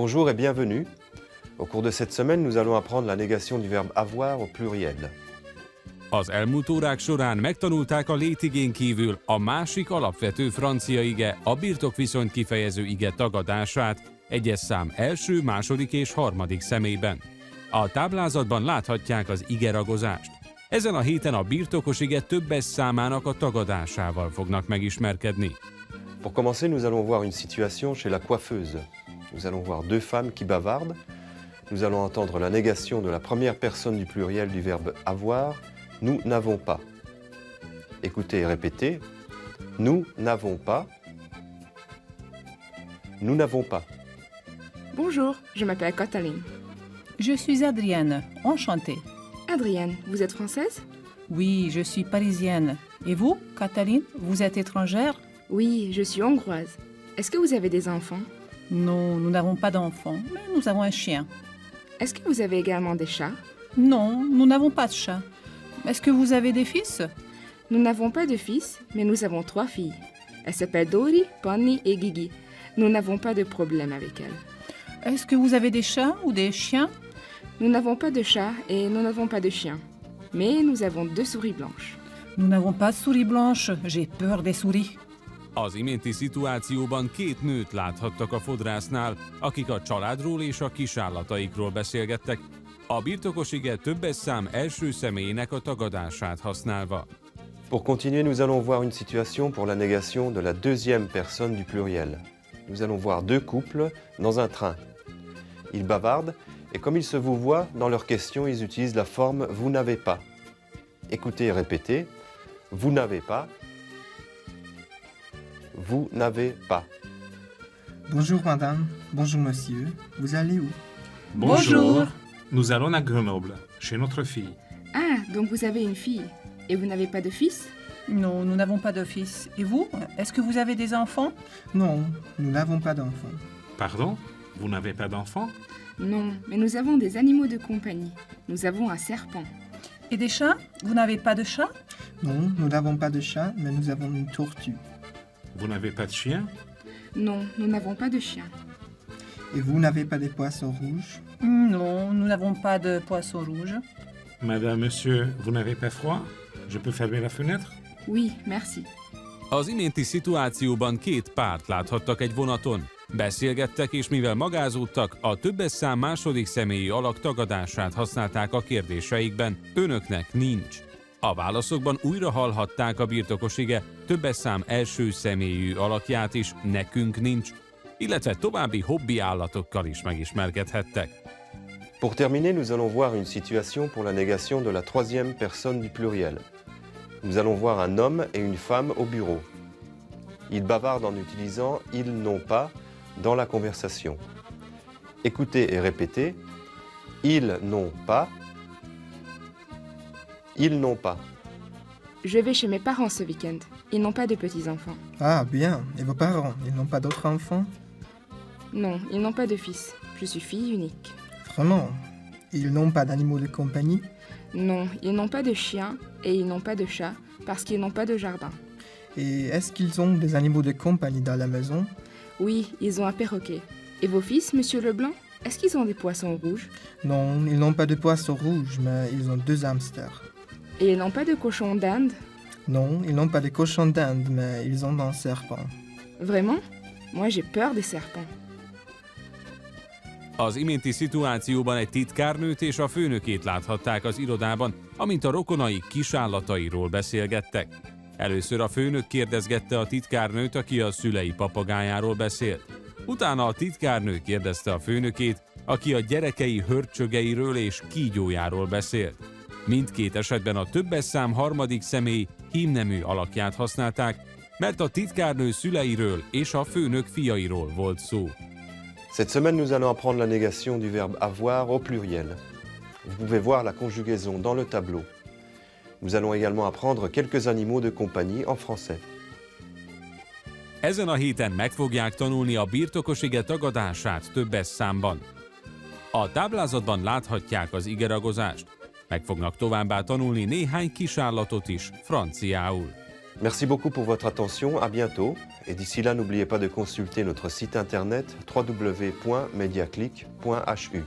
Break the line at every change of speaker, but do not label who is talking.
Bonjour et bienvenue. Au cours de cette semaine, nous allons apprendre la négation du verbe avoir au pluriel.
Az elmúlt órák során megtanulták a létigén kívül a másik alapvető francia ige, a birtokviszonyt kifejező ige tagadását, egyes szám első, második és harmadik személyben. A táblázatban láthatják az igeragozást. Ezen a héten a birtokos ige többes számának a tagadásával fognak megismerkedni.
Pour commencer, nous allons voir une situation chez la coiffeuse. Nous allons voir deux femmes qui bavardent. Nous allons entendre la négation de la première personne du pluriel du verbe avoir. Nous n'avons pas. Écoutez et répétez. Nous n'avons pas. Nous n'avons pas.
Bonjour, je m'appelle Cataline.
Je suis Adrienne, enchantée.
Adrienne, vous êtes française?
Oui, je suis parisienne. Et vous, Cataline, vous êtes étrangère?
Oui, je suis hongroise. Est-ce que vous avez des enfants?
Non, nous n'avons pas d'enfants, mais nous avons un chien.
Est-ce que vous avez également des chats?
Non, nous n'avons pas de chat. Est-ce que vous avez des fils?
Nous n'avons pas de fils, mais nous avons 3 filles. Elles s'appellent Dori, Pony et Gigi. Nous n'avons pas de problème avec elles.
Est-ce que vous avez des chats ou des chiens?
Nous n'avons pas de chat et nous n'avons pas de chien. Mais nous avons 2 souris blanches.
Nous n'avons pas de souris blanches. J'ai peur des souris.
Az iménti szituációban két nőt láthattak a fodrásznál, akik a családról és a kisállataikról beszélgettek, a birtokos ige többes szám első személyének a tagadását használva.
Pour continuer, nous allons voir une situation pour la négation de la deuxième personne du pluriel. Nous allons voir deux couples dans un train. Ils bavardent et comme ils se vous voient, dans leurs questions, ils utilisent la forme « vous n'avez pas ». Écoutez et répétez. Vous n'avez pas. Vous n'avez pas.
Bonjour madame, bonjour monsieur, vous allez où?
Bonjour.
Nous allons à Grenoble, chez notre fille.
Ah, donc vous avez une fille. Et vous n'avez pas de fils?
Non, nous n'avons pas de fils. Et vous, est-ce que vous avez des enfants?
Non, nous n'avons pas d'enfants.
Pardon? Vous n'avez pas d'enfant?
Non, mais nous avons des animaux de compagnie. Nous avons un serpent.
Et des chats? Vous n'avez pas de chat?
Non, nous n'avons pas de chat, mais nous avons une tortue.
Vous n'avez pas de chien?
Non, nous n'avons pas de chien.
Et vous n'avez pas de poissons rouges?
Non, nous n'avons pas de poisson rouge.
Madame, monsieur, vous n'avez pas froid? Je peux fermer la fenêtre?
Oui, merci.
Az iménti szituációban két párt láthattak egy vonaton. Beszélgettek, és mivel magázódtak, a többes szám második személyi alak tagadását használták a kérdéseikben. Önöknek nincs. A válaszokban újra hallhatták a birtokos ige többes szám első személyű alakját is, nekünk nincs, illetve további hobbi állatokkal is megismerkedhettek.
Pour terminer, nous allons voir une situation pour la négation de la troisième personne du pluriel. Nous allons voir un homme et une femme au bureau. Ils bavardent en utilisant « ils n'ont pas » dans la conversation. Écoutez et répétez. Ils n'ont pas. Ils n'ont pas.
Je vais chez mes parents ce week-end. Ils n'ont pas de petits-enfants.
Ah bien, et vos parents, ils n'ont pas d'autres enfants?
Non, ils n'ont pas de fils. Je suis fille unique.
Vraiment? Ils n'ont pas d'animaux de compagnie?
Non, ils n'ont pas de chien et ils n'ont pas de chat parce qu'ils n'ont pas de jardin.
Et est-ce qu'ils ont des animaux de compagnie dans la maison?
Oui, ils ont un perroquet. Et vos fils, monsieur Leblanc, est-ce qu'ils ont des poissons rouges?
Non, ils n'ont pas de poissons rouges, mais ils ont 2 hamsters.
Et ils n'ont pas de cochons d'Inde?
Non, ils n'ont pas de cochons d'Inde, mais ils ont un serpent.
Vraiment? Moi, j'ai peur des serpents.
Az iménti szituációban egy titkárnőt és a főnökét láthatták az irodában, amint a rokonai kisállatairól beszélgettek. Először a főnök kérdezgette a titkárnőt, aki a szülei papagájáról beszélt. Utána a titkárnő kérdezte a főnökét, aki a gyerekei hörcsögeiről és kígyójáról beszélt. Mindkét esetben a többes szám harmadik személy hímnemű alakját használták, mert a titkárnő szüleiről és a főnök fiairól volt szó.
Cette semaine, nous allons apprendre la négation du verbe avoir au pluriel. Vous pouvez voir la conjugaison dans le tableau. Nous allons également apprendre quelques animaux de compagnie en français.
Ezen a héten meg fogják tanulni a birtokos ige tagadását többes számban. A táblázatban láthatják az igeragozást. Meg fognak továbbá tanulni néhány kisállatot is franciául.
Merci beaucoup pour votre attention, à bientôt. Et d'ici là, n'oubliez pas de consulter notre site internet www.mediaclick.hu.